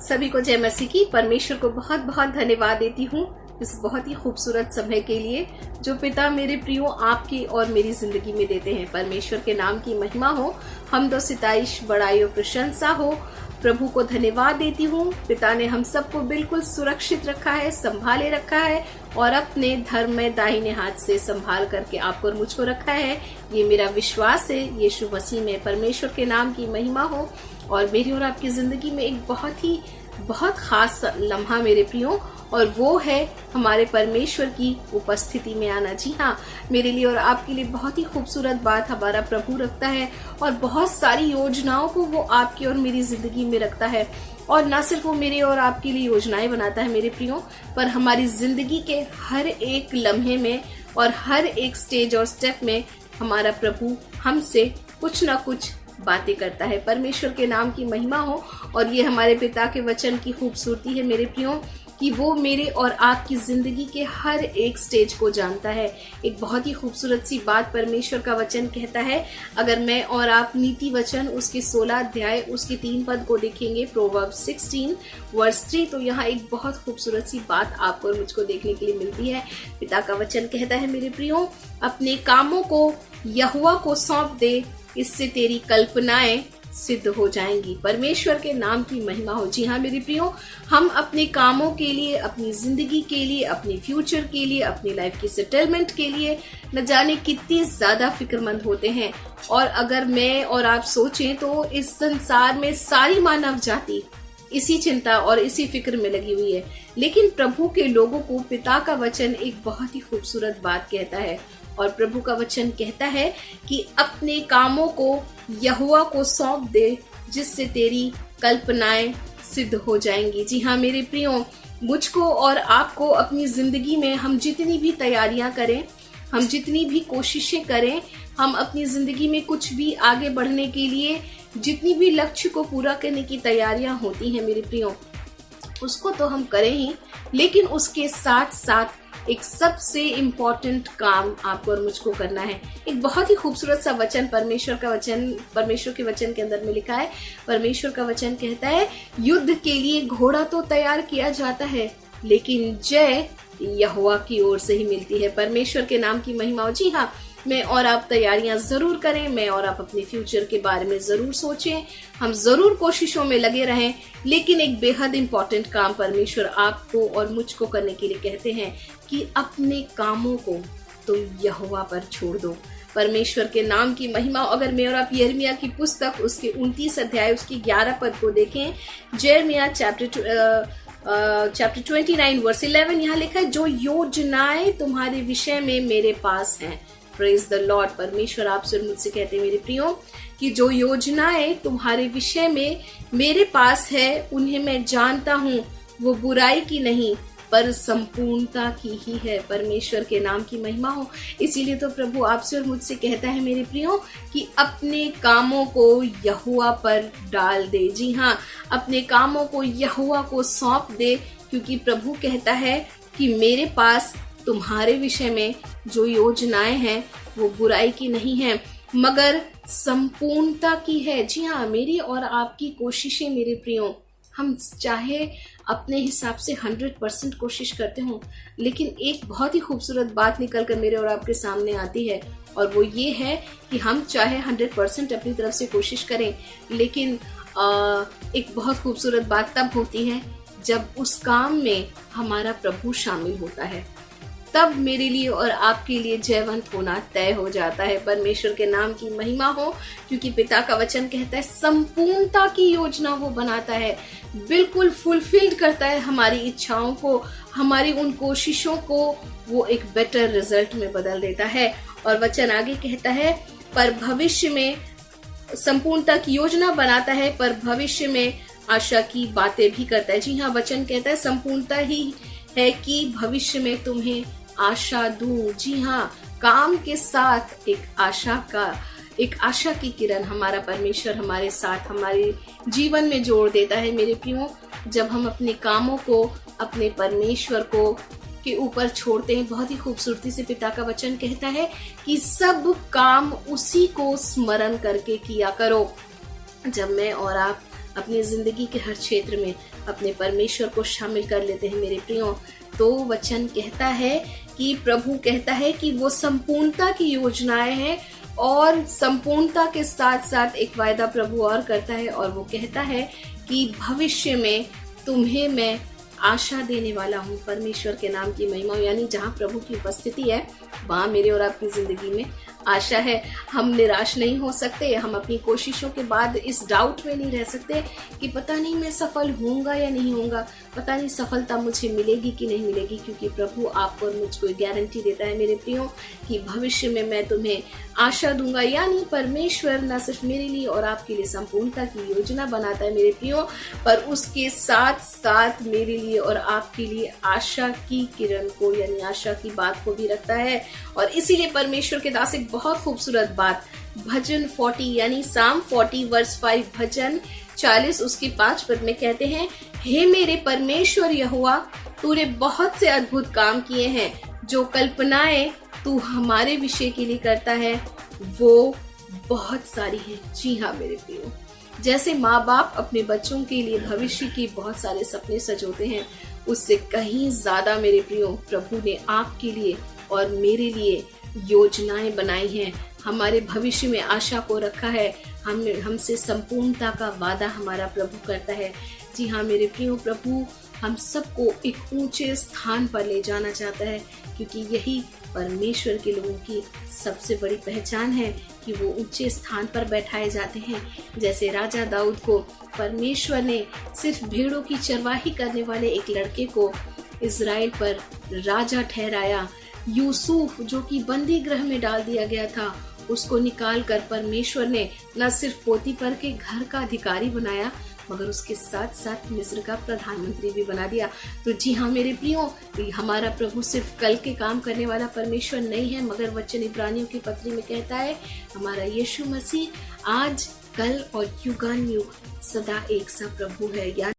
सभी को जय मसीह की। परमेश्वर को बहुत बहुत धन्यवाद देती हूँ इस बहुत ही खूबसूरत समय के लिए जो पिता मेरे प्रियो आपकी और मेरी जिंदगी में देते हैं। परमेश्वर के नाम की महिमा हो, हमद व सिताइश, बड़ाई और प्रशंसा हो। प्रभु को धन्यवाद देती हूँ। पिता ने हम सबको बिल्कुल सुरक्षित रखा है, संभाले रखा है और अपने धर्म में दाहिने हाथ से संभाल करके आपको और मुझको रखा है। ये मेरा विश्वास है यीशु मसीह में। परमेश्वर के नाम की महिमा हो और मेरी और आपकी जिंदगी में एक बहुत खास लम्हा मेरे प्रियो, और वो है हमारे परमेश्वर की उपस्थिति में आना। जी हाँ, मेरे लिए और आपके लिए बहुत ही खूबसूरत बात हमारा प्रभु रखता है और बहुत सारी योजनाओं को वो आपकी और मेरी जिंदगी में रखता है। और न सिर्फ वो मेरे और आपके लिए योजनाएं बनाता है मेरे प्रियो, पर हमारी जिंदगी के हर एक लम्हे में और हर एक स्टेज और स्टेप में हमारा प्रभु हमसे कुछ न कुछ बातें करता है। परमेश्वर के नाम की महिमा हो। और ये हमारे पिता के वचन की खूबसूरती है मेरे प्रियो कि वो मेरे और आपकी जिंदगी के हर एक स्टेज को जानता है। एक बहुत ही खूबसूरत सी बात परमेश्वर का वचन कहता है, अगर मैं और आप नीति वचन उसके 16 अध्याय उसके 3 पद को देखेंगे, प्रोवर्ब्स 16 वर्स 3, तो यहाँ एक बहुत खूबसूरत सी बात आपको और मुझको देखने के लिए मिलती है। पिता का वचन कहता है मेरे प्रियो, अपने कामों को यहोवा को सौंप दे, इससे तेरी कल्पनाएं सिद्ध हो जाएंगी। परमेश्वर के नाम की महिमा हो। जी हाँ मेरे प्रियो, हम अपने कामों के लिए, अपनी जिंदगी के लिए, अपने फ्यूचर के लिए, अपनी लाइफ की सेटलमेंट के लिए न जाने कितनी ज्यादा फिक्रमंद होते हैं। और अगर मैं और आप सोचें तो इस संसार में सारी मानव जाति इसी चिंता और इसी फिक्र में लगी हुई है, लेकिन प्रभु के लोगों को पिता का वचन एक बहुत ही खूबसूरत बात कहता है। और प्रभु का वचन कहता है कि अपने कामों को यहोवा को सौंप दे, जिससे तेरी कल्पनाएं सिद्ध हो जाएंगी। जी हाँ मेरे प्रियो, मुझको और आपको अपनी जिंदगी में हम जितनी भी तैयारियां करें, हम जितनी भी कोशिशें करें, हम अपनी जिंदगी में कुछ भी आगे बढ़ने के लिए जितनी भी लक्ष्य को पूरा करने की तैयारियां होती हैं मेरे प्रियो, उसको तो हम करें ही, लेकिन उसके साथ साथ एक सबसे इम्पोर्टेंट काम आपको और मुझको करना है। एक बहुत ही खूबसूरत सा वचन परमेश्वर के वचन के अंदर में लिखा है। परमेश्वर का वचन कहता है, युद्ध के लिए घोड़ा तो तैयार किया जाता है, लेकिन जय यहोवा की ओर से ही मिलती है। परमेश्वर के नाम की महिमा हो। जी हाँ, मैं और आप तैयारियां जरूर करें, मैं और आप अपने फ्यूचर के बारे में जरूर सोचें, हम जरूर कोशिशों में लगे रहें, लेकिन एक बेहद इंपॉर्टेंट काम परमेश्वर आपको और मुझको करने के लिए कहते हैं कि अपने कामों को तो यहोवा पर छोड़ दो। परमेश्वर के नाम की महिमा। अगर मैं और आप यिर्मयाह की पुस्तक उसके 29 अध्याय उसकी 11 पद को देखें, यिर्मयाह चैप्टर 29 वर्स 11, यहाँ लिखा है, जो योजनाएं तुम्हारे विषय में मेरे पास हैं। Praise the Lord. परमेश्वर आपसे और मुझसे कहते हैं मेरे प्रियो कि जो योजनाएं तुम्हारे विषय में मेरे पास है, उन्हें मैं जानता हूँ, वो बुराई की नहीं पर संपूर्णता की ही है। परमेश्वर के नाम की महिमा हो। इसीलिए तो प्रभु आपसे और मुझसे कहता है मेरे प्रियो कि अपने कामों को यहोवा पर डाल दे। जी हाँ, अपने कामों को यहोवा को सौंप दे, क्योंकि प्रभु कहता है कि मेरे पास तुम्हारे विषय में जो योजनाएं हैं वो बुराई की नहीं है मगर संपूर्णता की है। जी हाँ, मेरी और आपकी कोशिशें मेरे प्रियो, हम चाहे अपने हिसाब से 100% कोशिश करते हो, लेकिन एक बहुत ही खूबसूरत बात निकल कर मेरे और आपके सामने आती है, और वो ये है कि हम चाहे 100% अपनी तरफ से कोशिश करें, लेकिन एक बहुत खूबसूरत बात तब होती है जब उस काम में हमारा प्रभु शामिल होता है, तब मेरे लिए और आपके लिए जयवंत होना तय हो जाता है। परमेश्वर के नाम की महिमा हो, क्योंकि पिता का वचन कहता है संपूर्णता की योजना वो बनाता है, बिल्कुल फुलफिल्ड करता है हमारी इच्छाओं को, हमारी उन कोशिशों को वो एक बेटर रिजल्ट में बदल देता है। और वचन आगे कहता है, पर भविष्य में संपूर्णता की योजना बनाता है, पर भविष्य में आशा की बातें भी करता है। जी हाँ, वचन कहता है संपूर्णता ही है कि भविष्य में तुम्हें आशा दूं। जी हाँ, काम के साथ एक आशा की किरण हमारा परमेश्वर हमारे साथ हमारे जीवन में जोड़ देता है मेरे प्रियो। जब हम अपने कामों को अपने परमेश्वर को के ऊपर छोड़ते हैं, बहुत ही खूबसूरती से पिता का वचन कहता है कि सब काम उसी को स्मरण करके किया करो। जब मैं और आप अपनी जिंदगी के हर क्षेत्र में अपने परमेश्वर को शामिल कर लेते हैं मेरे प्रियो, तो वचन कहता है कि प्रभु कहता है कि वो संपूर्णता की योजनाएं हैं, और संपूर्णता के साथ साथ एक वायदा प्रभु और करता है, और वो कहता है कि भविष्य में तुम्हें मैं आशा देने वाला हूँ। परमेश्वर के नाम की महिमा, यानी जहाँ प्रभु की उपस्थिति है वहाँ मेरे और आपकी जिंदगी में आशा है। हम निराश नहीं हो सकते, हम अपनी कोशिशों के बाद इस डाउट में नहीं रह सकते कि पता नहीं मैं सफल होऊंगा या नहीं होऊंगा, पता नहीं सफलता मुझे मिलेगी कि नहीं मिलेगी, क्योंकि प्रभु आपको और मुझको गारंटी देता है मेरे प्रियो कि भविष्य में मैं तुम्हें आशा दूंगा। यानी परमेश्वर न सिर्फ मेरे लिए और आपके लिए संपूर्णता की योजना बनाता है मेरे प्रियो, पर उसके साथ साथ मेरे लिए और आपके लिए आशा की किरण को, यानी आशा की बात को भी रखता है। और इसीलिए परमेश्वर के दास एक बहुत खूबसूरत बात भजन 40 यानी साम 40 वर्स 5 भजन 40 उसके 5 पद में कहते हैं, हे मेरे परमेश्वर यहोवा, तूने बहुत से अद्भुत काम किए हैं, जो कल्पनाएं तू हमारे विषय के लिए करता है वो बहुत सारी हैं। जी हाँ मेरे प्रियो, जैसे माँ बाप अपने बच्चों के लिए भविष्य के बहुत सारे सपने सजोते हैं, उससे कहीं ज्यादा मेरे प्रियो प्रभु ने आपके लिए और मेरे लिए योजनाएं बनाई हैं, हमारे भविष्य में आशा को रखा है, हमसे संपूर्णता का वादा हमारा प्रभु करता है। जी हाँ मेरे प्रियो, प्रभु हम सबको एक ऊंचे स्थान पर ले जाना चाहता है, क्योंकि यही परमेश्वर के लोगों की सबसे बड़ी पहचान है कि वो ऊंचे स्थान पर बैठाए जाते हैं। जैसे राजा दाऊद को परमेश्वर ने सिर्फ भेड़ों की चरवाही करने वाले एक लड़के को इजराइल पर राजा ठहराया। यूसुफ जो कि बंदी गृह में डाल दिया गया था, उसको निकाल कर परमेश्वर ने न सिर्फ पोतीफर के घर का अधिकारी बनाया, मगर उसके साथ साथ मिस्र का प्रधानमंत्री भी बना दिया। तो जी हाँ मेरे प्रियो, हमारा प्रभु सिर्फ कल के काम करने वाला परमेश्वर नहीं है, मगर वचन इब्रानियों की पत्री में कहता है हमारा यीशु मसीह आज, कल और युगान युग सदा एक सा प्रभु है।